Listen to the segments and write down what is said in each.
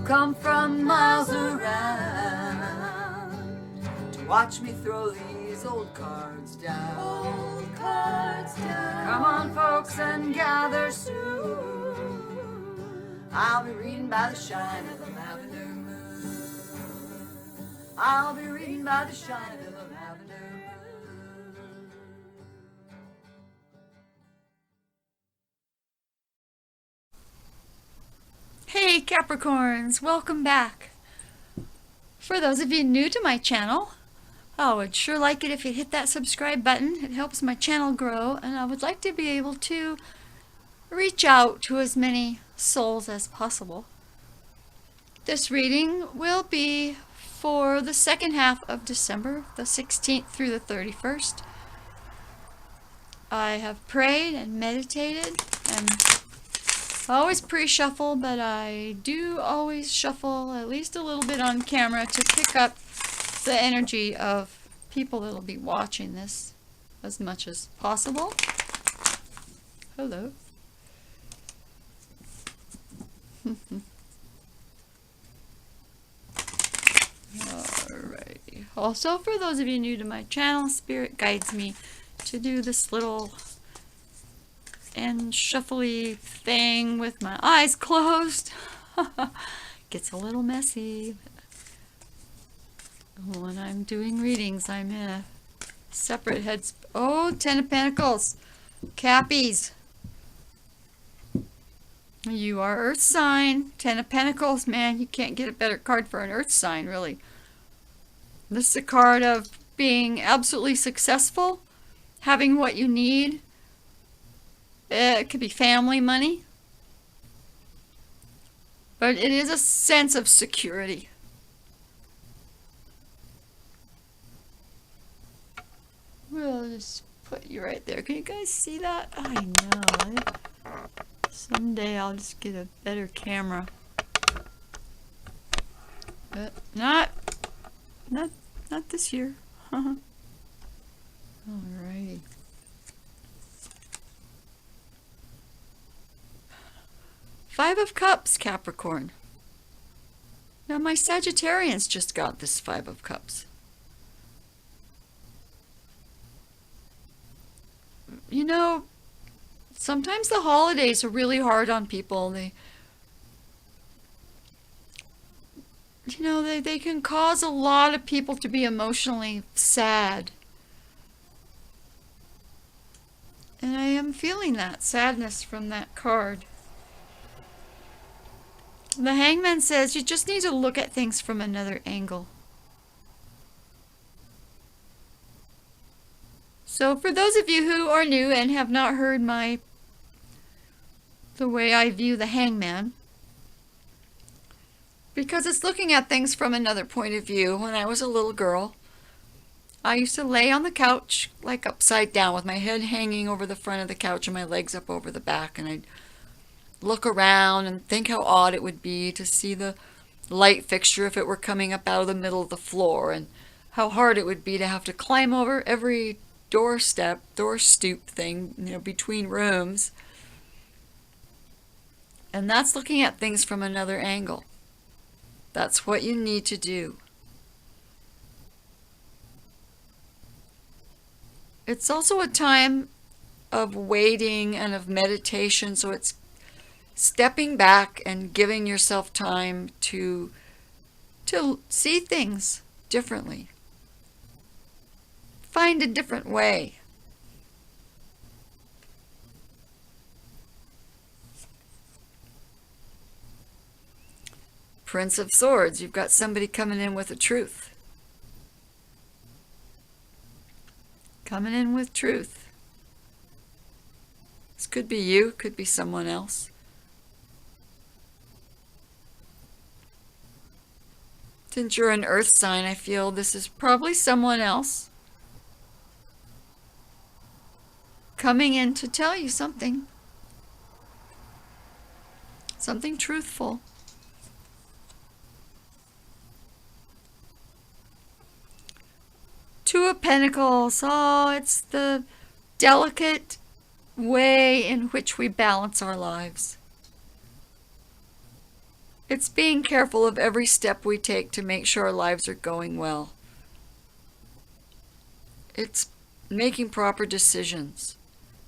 come from miles around to watch me throw these old cards down. Old cards down. Come on, folks, and gather soon. I'll be reading by the shine of the lavender moon. I'll be reading by the shine of the lavender moon. Hey Capricorns, welcome back. For those of you new to my channel, I would sure like it if you hit that subscribe button. It helps my channel grow, and I would like to be able to reach out to as many souls as possible. This reading will be for the second half of December, the 16th through the 31st. I have prayed and meditated, and I always pre-shuffle, but I do always shuffle at least a little bit on camera to pick up the energy of people that will be watching this as much as possible. Hello. Alrighty. Also, for those of you new to my channel, Spirit guides me to do this little and shuffly thing with my eyes closed. Gets a little messy. When I'm doing readings, I'm in a separate headspace. Oh, Ten of Pentacles. Cappies. You are Earth sign. Ten of Pentacles. Man, you can't get a better card for an Earth sign, really. This is a card of being absolutely successful, having what you need. It could be family money, but it is a sense of security. We'll just put you right there. Can you guys see that? I know. Someday I'll just get a better camera. But not this year. Alrighty. Five of Cups, Capricorn. Now my Sagittarians just got this Five of Cups. You know, sometimes the holidays are really hard on people. They can cause a lot of people to be emotionally sad. And I am feeling that sadness from that card. The Hangman says you just need to look at things from another angle. So for those of you who are new and have not heard the way I view the Hangman, because it's looking at things from another point of view. When I was a little girl, I used to lay on the couch like upside down with my head hanging over the front of the couch and my legs up over the back, and I'd look around and think how odd it would be to see the light fixture if it were coming up out of the middle of the floor, and how hard it would be to have to climb over every door stoop thing, between rooms. And that's looking at things from another angle. That's what you need to do. It's also a time of waiting and of meditation, so it's stepping back and giving yourself time to see things differently. Find a different way. Prince of Swords, you've got somebody coming in with a truth. Coming in with truth. This could be you, could be someone else. Since you're an earth sign, I feel this is probably someone else coming in to tell you something. Something truthful. Two of Pentacles. Oh, it's the delicate way in which we balance our lives. It's being careful of every step we take to make sure our lives are going well. It's making proper decisions,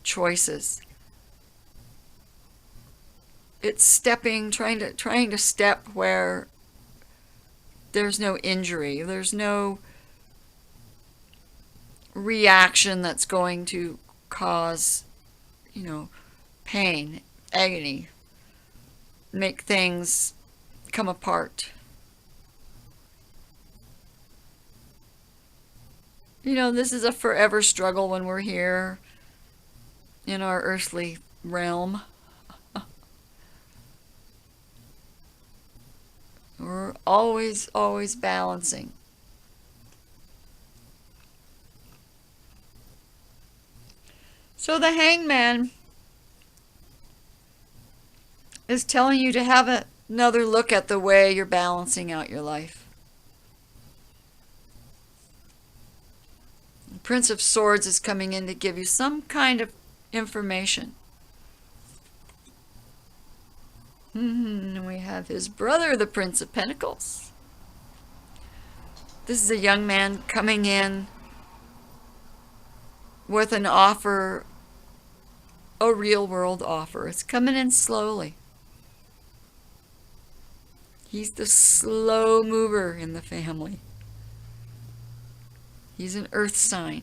choices. It's trying to step where there's no injury, there's no reaction that's going to cause, pain, agony, make things come apart. This is a forever struggle when we're here in our earthly realm. We're always, always balancing. So the hangman is telling you to have another look at the way you're balancing out your life. The Prince of Swords is coming in to give you some kind of information. And we have his brother, the Prince of Pentacles. This is a young man coming in with an offer, a real world offer. It's coming in slowly. He's the slow mover in the family. He's an earth sign.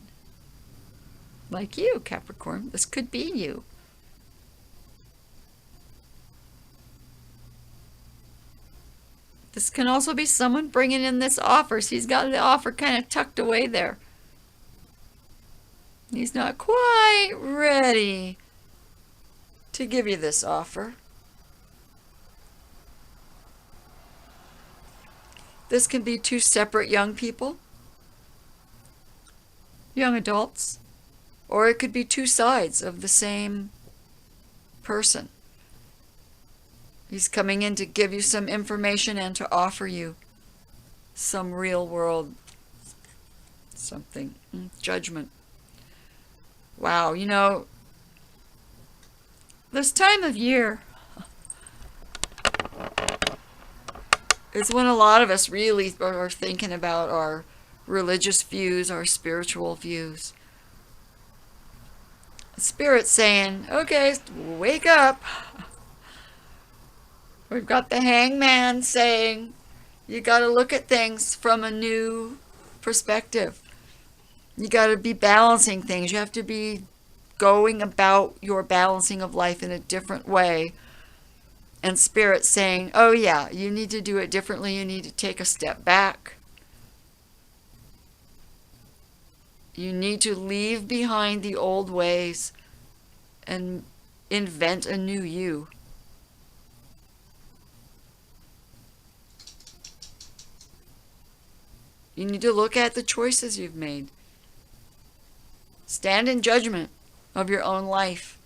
Like you, Capricorn. This could be you. This can also be someone bringing in this offer. So he's got the offer kind of tucked away there. He's not quite ready to give you this offer. This can be two separate young people, young adults, or it could be two sides of the same person. He's coming in to give you some information and to offer you some real world something. Judgment. Wow, this time of year is when a lot of us really are thinking about our religious views, our spiritual views. Spirit's saying, okay, wake up. We've got the hangman saying, you got to look at things from a new perspective. You got to be balancing things. You have to be going about your balancing of life in a different way. And Spirit's saying, oh yeah, you need to do it differently. You need to take a step back. You need to leave behind the old ways and invent a new you. You need to look at the choices you've made. Stand in judgment of your own life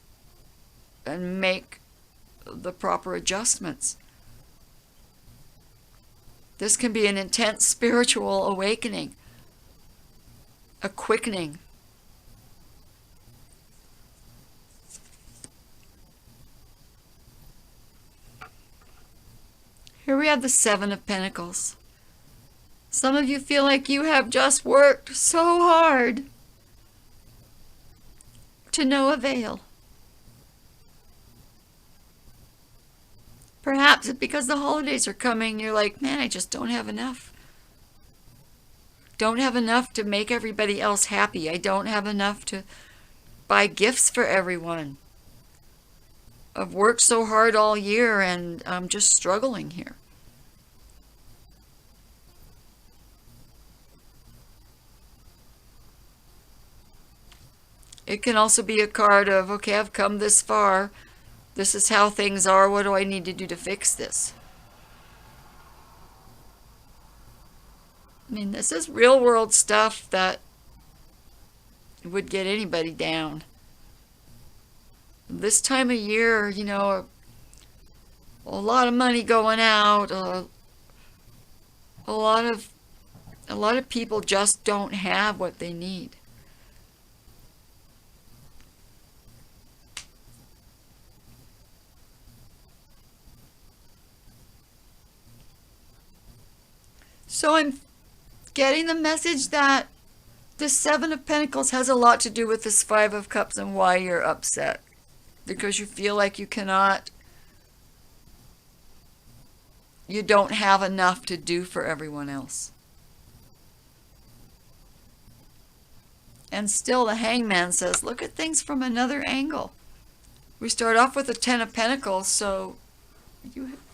and make the proper adjustments. This can be an intense spiritual awakening, a quickening. Here we have the Seven of Pentacles. Some of you feel like you have just worked so hard to no avail. Perhaps it's because the holidays are coming, you're like, man, I just don't have enough. Don't have enough to make everybody else happy. I don't have enough to buy gifts for everyone. I've worked so hard all year and I'm just struggling here. It can also be a card of, okay, I've come this far. This is how things are. What do I need to do to fix this? I mean, this is real world stuff that would get anybody down. This time of year, a lot of money going out, a lot of people just don't have what they need. So I'm getting the message that the Seven of Pentacles has a lot to do with this Five of Cups and why you're upset. Because you feel like you don't have enough to do for everyone else. And still the Hangman says, look at things from another angle. We start off with the Ten of Pentacles, so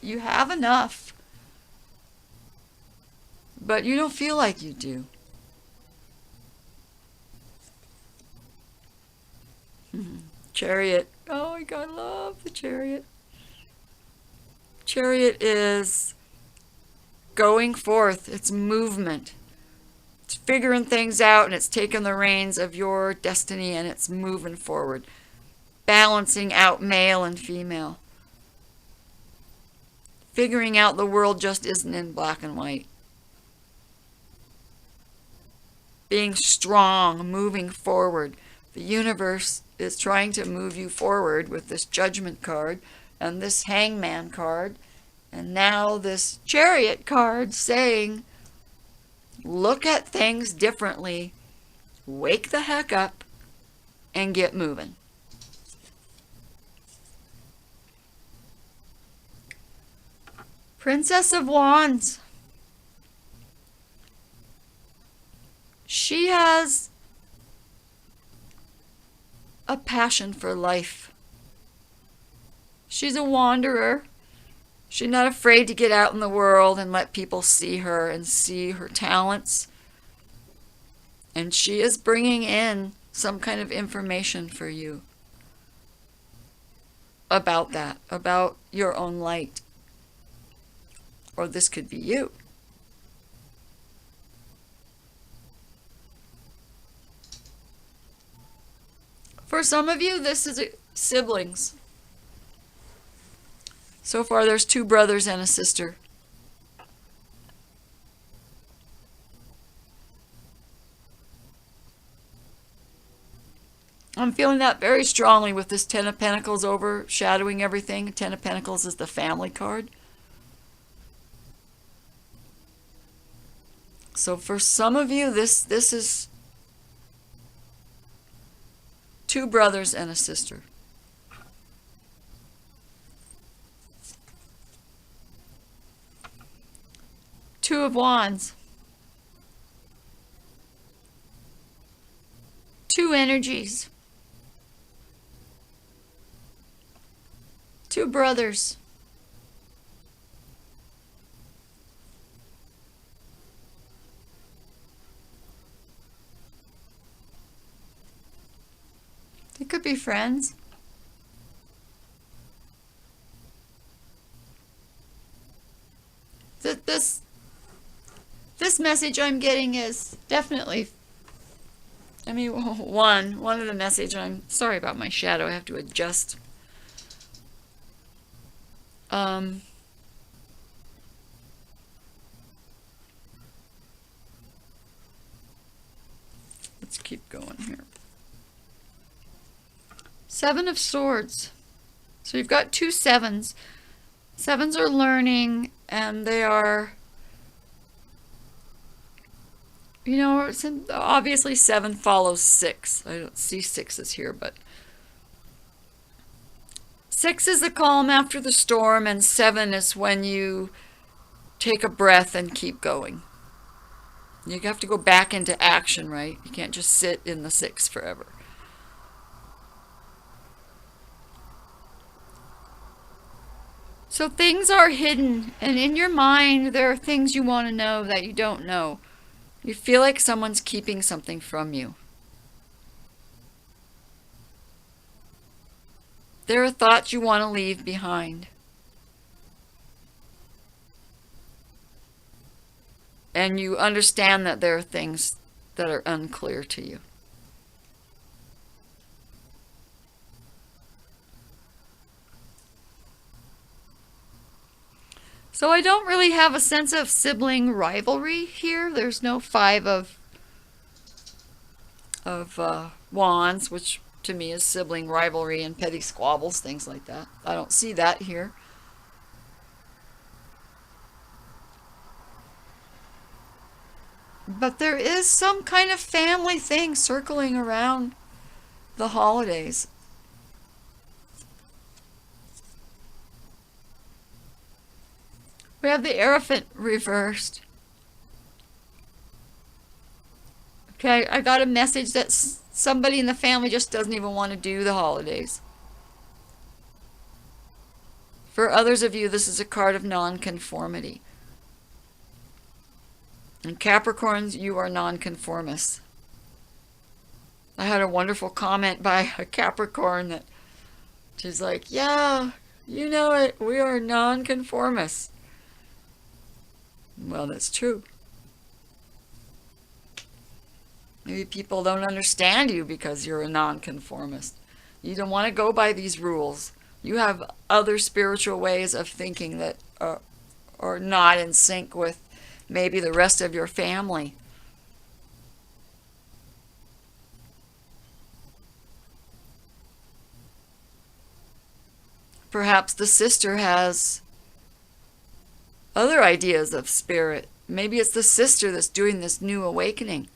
you have enough. But you don't feel like you do. Chariot. Oh my God, I love the Chariot. Chariot is going forth. It's movement. It's figuring things out, and it's taking the reins of your destiny, and it's moving forward. Balancing out male and female. Figuring out the world just isn't in black and white. Being strong, moving forward. The universe is trying to move you forward with this Judgment card and this Hangman card. And now this Chariot card saying, look at things differently, wake the heck up, and get moving. Princess of Wands. She has a passion for life. She's a wanderer. She's not afraid to get out in the world and let people see her and see her talents. And she is bringing in some kind of information for you about that, about your own light. Or this could be you. For some of you, this is siblings. So far, there's 2 brothers and a sister. I'm feeling that very strongly with this Ten of Pentacles overshadowing everything. Ten of Pentacles is the family card. So for some of you, this is 2 brothers and a sister. Two of Wands. 2 energies. 2 brothers. They could be friends. This message I'm getting is definitely, one of the message, I'm sorry about my shadow, I have to adjust. Let's keep going here. 7 of Swords. So you've got 2 sevens. Sevens are learning, and they are, obviously 7 follows 6. I don't see 6s here, but 6 is the calm after the storm, and 7 is when you take a breath and keep going. You have to go back into action, right? You can't just sit in the 6 forever. So things are hidden, and in your mind there are things you want to know that you don't know. You feel like someone's keeping something from you. There are thoughts you want to leave behind. And you understand that there are things that are unclear to you. So I don't really have a sense of sibling rivalry here. There's no 5 of Wands, which to me is sibling rivalry and petty squabbles, things like that. I don't see that here. But there is some kind of family thing circling around the holidays. We have the Hierophant reversed. Okay, I got a message that somebody in the family just doesn't even want to do the holidays. For others of you, this is a card of nonconformity. And Capricorns, you are nonconformists. I had a wonderful comment by a Capricorn that she's like, yeah, you know it, we are nonconformists. Well, that's true. Maybe people don't understand you because you're a nonconformist. You don't want to go by these rules. You have other spiritual ways of thinking that are not in sync with maybe the rest of your family. Perhaps the sister has other ideas of spirit. Maybe it's the sister that's doing this new awakening.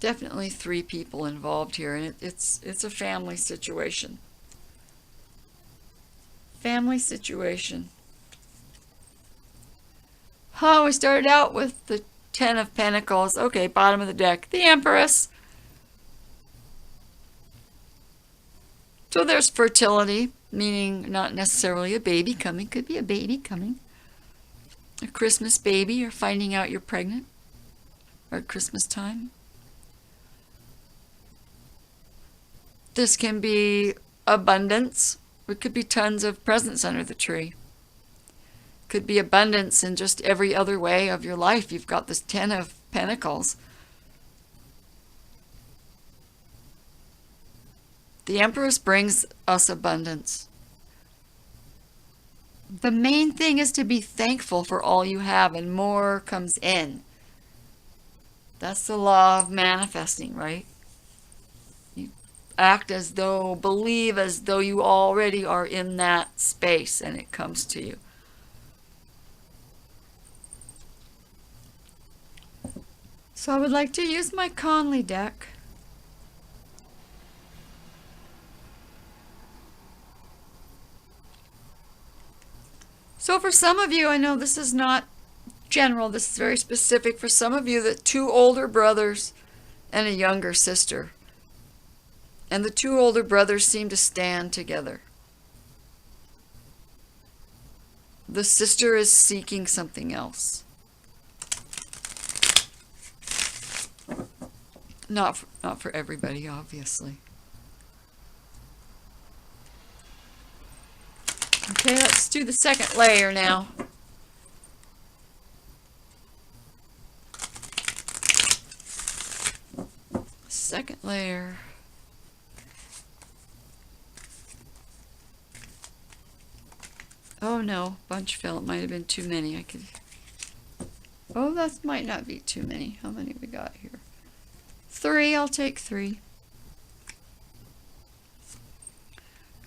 Definitely 3 people involved here, and it's a family situation. Family situation. Oh, we started out with the 10 of Pentacles. Okay, bottom of the deck. The Empress. So there's fertility, meaning not necessarily a baby coming. Could be a baby coming. A Christmas baby, or finding out you're pregnant. Or at Christmas time. This can be abundance. It could be tons of presents under the tree. Could be abundance in just every other way of your life. You've got this 10 of Pentacles. The Empress brings us abundance. The main thing is to be thankful for all you have, and more comes in. That's the law of manifesting, right? Act as though, believe as though you already are in that space and it comes to you. So I would like to use my Conley deck. So for some of you, I know this is not general, this is very specific. For some of you, the 2 older brothers and a younger sister. And the 2 older brothers seem to stand together. The sister is seeking something else. Not for everybody, obviously. Okay, let's do the second layer now. Second layer. Oh no, bunch fell. It might have been too many. Oh, that might not be too many. How many we got here? 3. I'll take 3.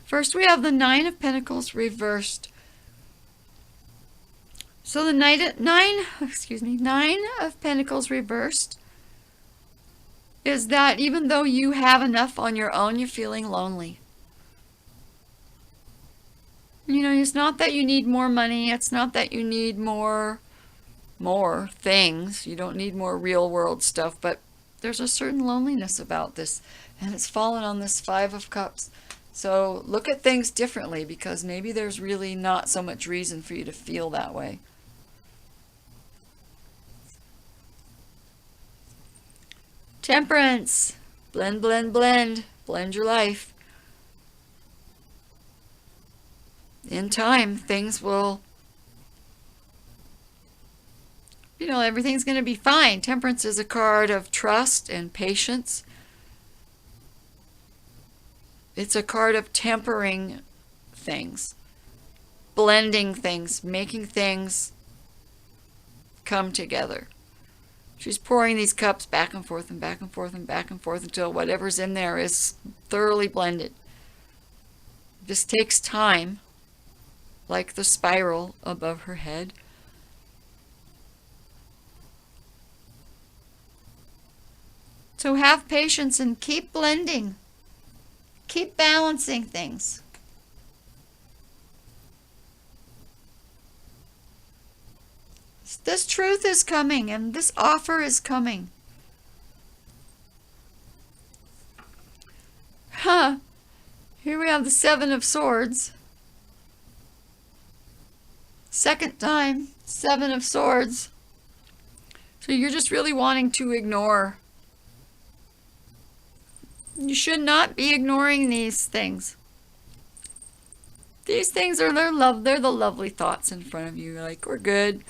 First, we have the 9 of Pentacles reversed. So the 9 of Pentacles reversed is that even though you have enough on your own, you're feeling lonely. You know, it's not that you need more money. It's not that you need more things. You don't need more real world stuff, but there's a certain loneliness about this, and it's fallen on this 5 of Cups. So look at things differently, because maybe there's really not so much reason for you to feel that way. Temperance. Blend, blend, blend. Blend your life. In time, things will, everything's going to be fine. Temperance is a card of trust and patience. It's a card of tempering things, blending things, making things come together. She's pouring these cups back and forth and back and forth and back and forth until whatever's in there is thoroughly blended. This takes time, like the spiral above her head. So have patience and keep blending. Keep balancing things. This truth is coming and this offer is coming. Here we have the Seven of Swords. Second time, Seven of Swords. So you're just really wanting to ignore. You should not be ignoring these things. These things are they're the lovely thoughts in front of you. You're like, we're good.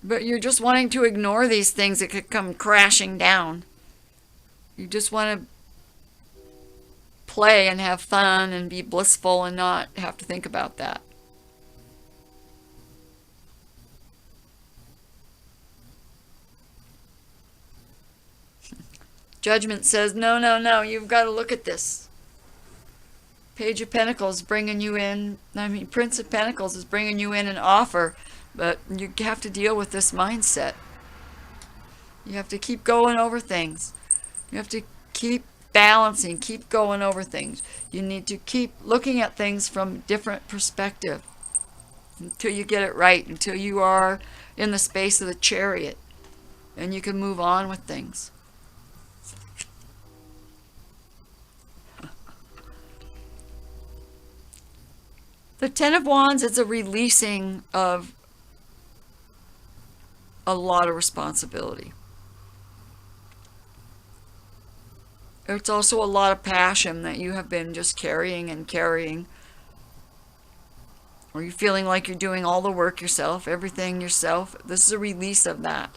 But you're just wanting to ignore these things that could come crashing down. You just want to play and have fun and be blissful and not have to think about that. Judgment says, no, no, no, you've got to look at this. Page of Pentacles bringing you in, Prince of Pentacles is bringing you in an offer, but you have to deal with this mindset. You have to keep going over things. You have to keep balancing, keep going over things. You need to keep looking at things from a different perspective until you get it right, until you are in the space of the Chariot and you can move on with things. The Ten of Wands is a releasing of a lot of responsibility. It's also a lot of passion that you have been just carrying and carrying. Or you're feeling like you're doing all the work yourself, everything yourself. This is a release of that.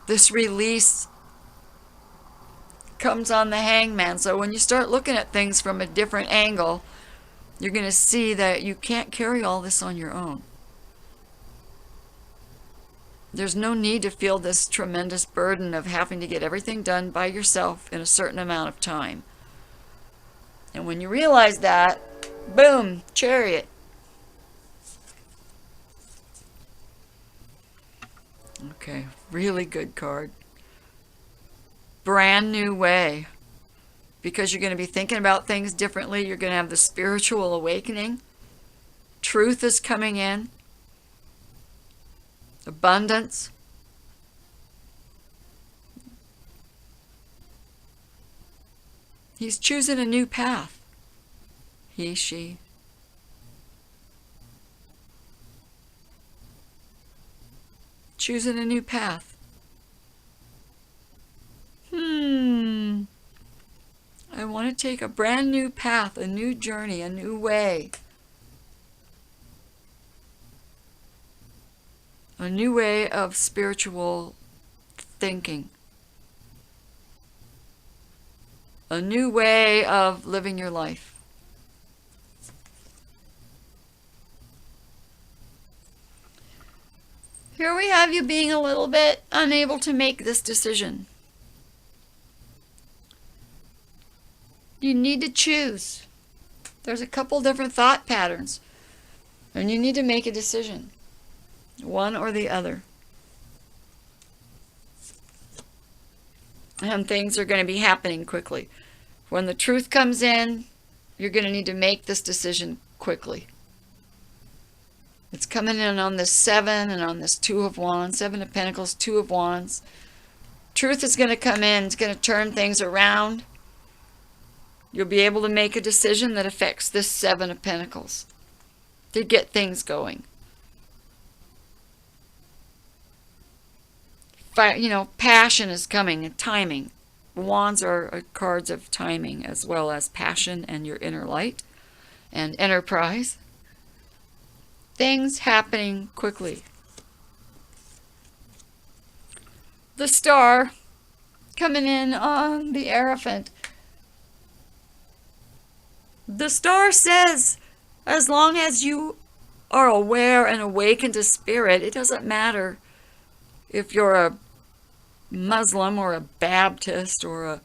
This release comes on the Hangman. So when you start looking at things from a different angle, you're going to see that you can't carry all this on your own. There's no need to feel this tremendous burden of having to get everything done by yourself in a certain amount of time. And when you realize that, boom, Chariot. Okay, really good card. Brand new way. Because you're going to be thinking about things differently. You're going to have the spiritual awakening. Truth is coming in. Abundance. He's choosing a new path. He, she. Choosing a new path. I want to take a brand new path, a new journey, a new way. A new way of spiritual thinking. A new way of living your life. Here we have you being a little bit unable to make this decision. You need to choose. There's a couple different thought patterns, and you need to make a decision. One or the other. And things are going to be happening quickly. When the truth comes in, you're going to need to make this decision quickly. It's coming in on this 7 and on this 2 of Wands. 7 of Pentacles, 2 of Wands. Truth is going to come in. It's going to turn things around. You'll be able to make a decision that affects this 7 of Pentacles to get things going. Passion is coming and timing. Wands are cards of timing as well as passion and your inner light and enterprise. Things happening quickly. The Star coming in on the Hierophant. The Star says, as long as you are aware and awakened to spirit, it doesn't matter if you're a Muslim or a Baptist or a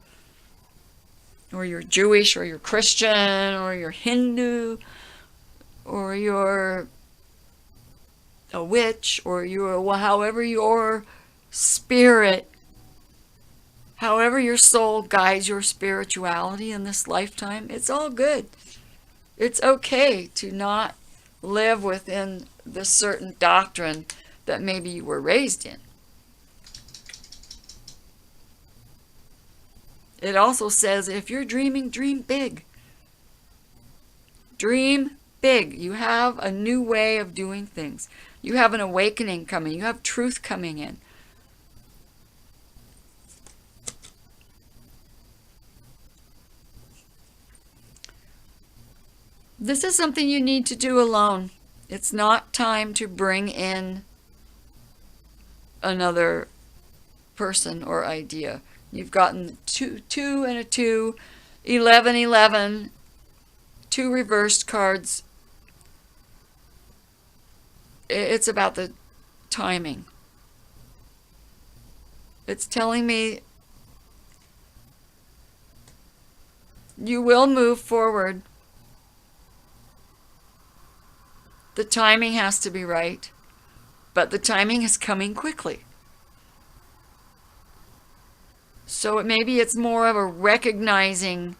or you're Jewish, or you're Christian, or you're Hindu, or you're a witch, or you're, well, however your spirit, however your soul guides your spirituality in this lifetime, it's all good. It's okay to not live within this certain doctrine that maybe you were raised in. It also says if you're dreaming, dream big. Dream big. You have a new way of doing things. You have an awakening coming. You have truth coming in. This is something you need to do alone. It's not time to bring in another person or idea. You've gotten 2 and a 2, 11, 11, 2 reversed cards. It's about the timing. It's telling me you will move forward. The timing has to be right, but the timing is coming quickly. So maybe it's more of a recognizing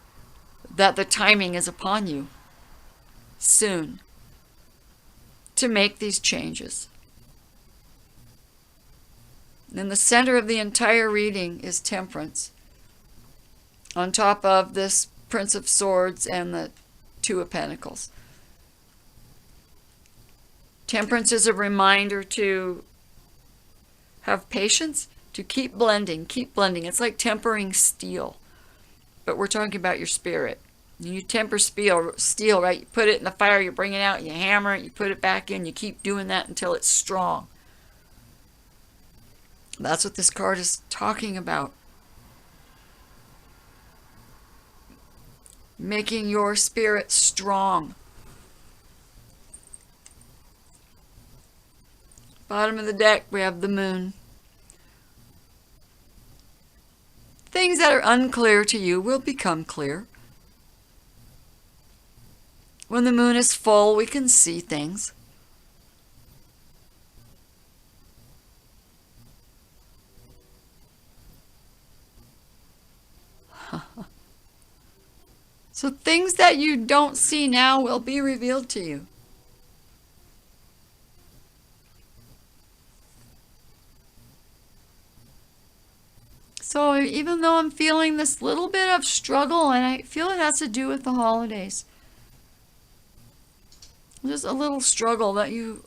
that the timing is upon you soon to make these changes. And the center of the entire reading is Temperance, on top of this Prince of Swords and the 2 of Pentacles. Temperance is a reminder to have patience, to keep blending, keep blending. It's like tempering steel, but we're talking about your spirit. You temper steel, right? You put it in the fire, you bring it out, you hammer it, you put it back in, you keep doing that until it's strong. That's what this card is talking about. Making your spirit strong. Bottom of the deck, we have the Moon. Things that are unclear to you will become clear. When the moon is full, we can see things. So things that you don't see now will be revealed to you. So even though I'm feeling this little bit of struggle, and I feel it has to do with the holidays, just a little struggle that you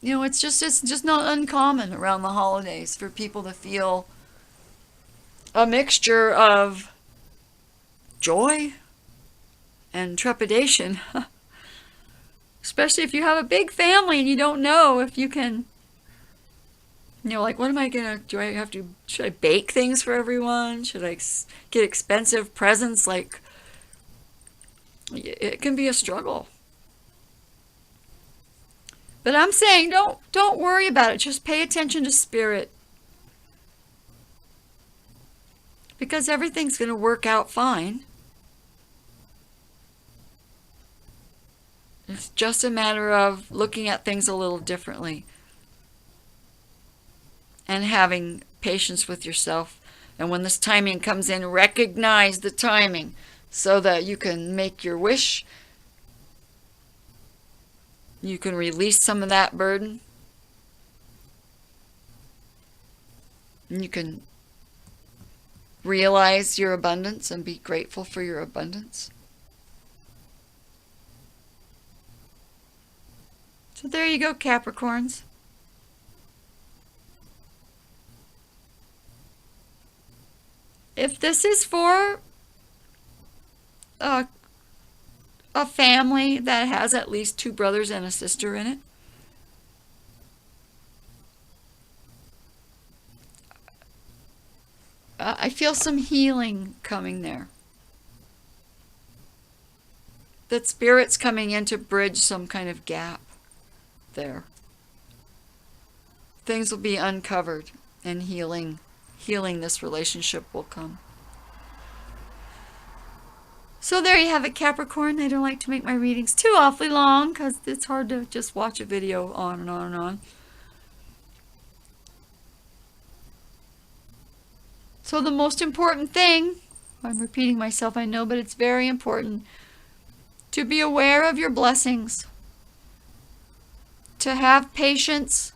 know, it's just not uncommon around the holidays for people to feel a mixture of joy and trepidation, especially if you have a big family and you don't know if you can, you know, like, what am I gonna do? Should I bake things for everyone? Should I get expensive presents? Like, it can be a struggle. But I'm saying don't worry about it. Just pay attention to spirit, because everything's going to work out fine. It's just a matter of looking at things a little differently and having patience with yourself. And when this timing comes in, recognize the timing so that you can make your wish. You can release some of that burden. And you can realize your abundance and be grateful for your abundance. So there you go, Capricorns. If this is for a family that has at least 2 brothers and a sister in it, I feel some healing coming there. That spirit's coming in to bridge some kind of gap there. Things will be uncovered and healing healing this relationship will come. So there you have it, Capricorn. I don't like to make my readings too awfully long because it's hard to just watch a video on and on and on. So the most important thing, I'm repeating myself, I know, but it's very important to be aware of your blessings, to have patience.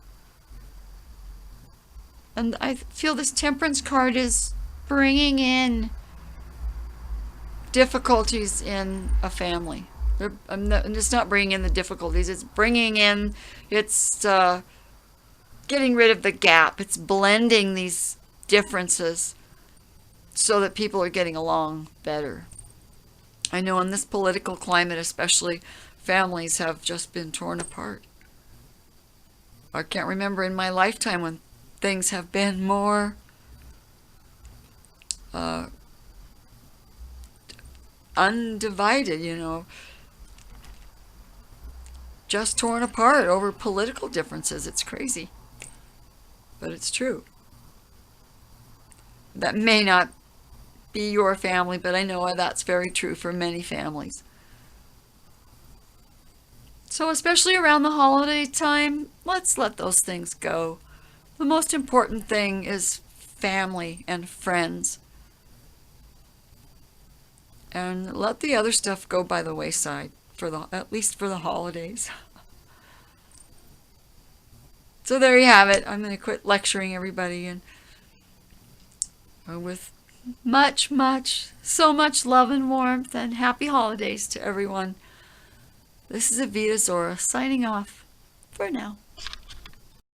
And I feel this Temperance card is bringing in difficulties in a family. It's not bringing in the difficulties, it's bringing in, it's getting rid of the gap. It's blending these differences so that people are getting along better. I know in this political climate especially, families have just been torn apart. I can't remember in my lifetime when things have been more undivided, you know, just torn apart over political differences. It's crazy, but it's true. That may not be your family, but I know that's very true for many families. So especially around the holiday time, let's let those things go. The most important thing is family and friends. And let the other stuff go by the wayside, at least for the holidays. So there you have it. I'm going to quit lecturing everybody, and with so much love and warmth, and happy holidays to everyone. This is Avita Zora signing off for now.